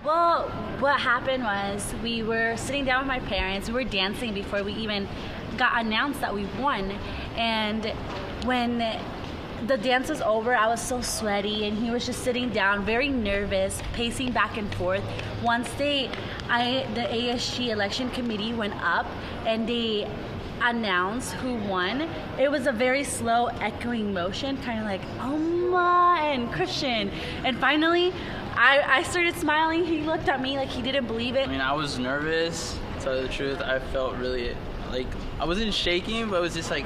Well, what happened was we were sitting down with my parents. We were dancing before we even got announced that we won. And when the dance was over, I was so sweaty, and he was just sitting down, very nervous, pacing back and forth. Once the ASG election committee went up and they announced who won, it was a very slow echoing motion, kind of like Alma and Cristian. And finally, I started smiling. He looked at me like he didn't believe it. I mean, I was nervous, to tell you the truth. I felt really, like, I wasn't shaking, but it was just like,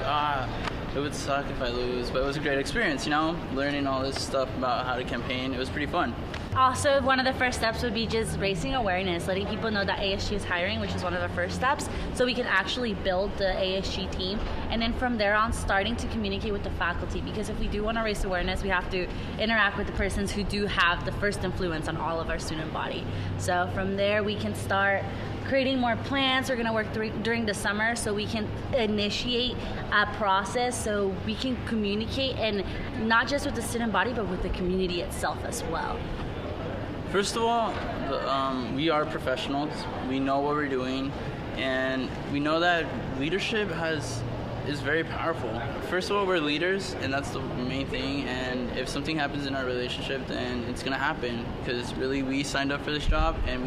it would suck if I lose. But it was a great experience, you know, learning all this stuff about how to campaign. It was pretty fun. Also, one of the first steps would be just raising awareness, letting people know that ASG is hiring, which is one of the first steps, so we can actually build the ASG team. And then from there on, starting to communicate with the faculty, because if we do want to raise awareness, we have to interact with the persons who do have the first influence on all of our student body. So from there, we can start creating more plans. We're going to work during the summer so we can initiate a process so we can communicate, and not just with the student body, but with the community itself as well. First of all, we are professionals. We know what we're doing, and we know that leadership is very powerful. First of all, we're leaders, and that's the main thing. And if something happens in our relationship, then it's gonna happen, because really we signed up for this job, and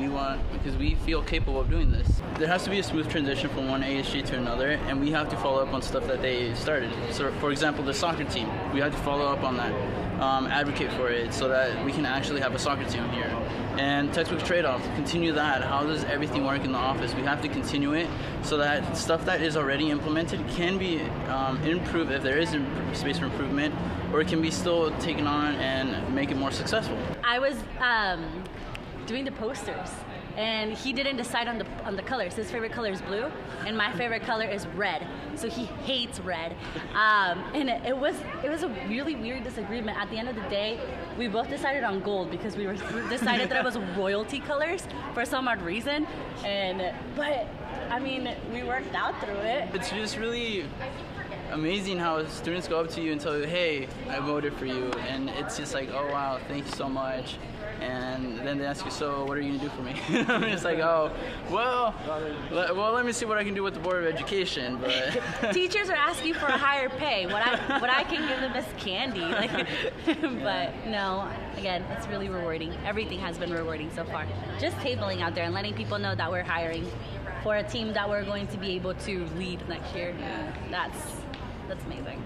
because we feel capable of doing this. There has to be a smooth transition from one ASG to another, and we have to follow up on stuff that they started. So, for example, the soccer team, we have to follow up on that. Advocate for it so that we can actually have a soccer team here. And textbook trade-off, continue that. How does everything work in the office? We have to continue it so that stuff that is already implemented can be improved if there is space for improvement, or it can be still taken on and make it more successful. I was doing the posters, and he didn't decide on the colors. His favorite color is blue, and my favorite color is red. So he hates red, and it was a really weird disagreement. At the end of the day, we both decided on gold because we decided that it was royalty colors for some odd reason. But I mean, we worked out through it. It's just really amazing how students go up to you and tell you, "Hey, I voted for you," and it's just like, "Oh wow, thank you so much." And then they ask you, "So what are you gonna do for me?" It's like, "Oh, well, let me see what I can do with the Board of Education." But teachers are asking for a higher pay. What I can give them is candy. But no, again, it's really rewarding. Everything has been rewarding so far. Just tabling out there and letting people know that we're hiring for a team that we're going to be able to lead next year. That's amazing.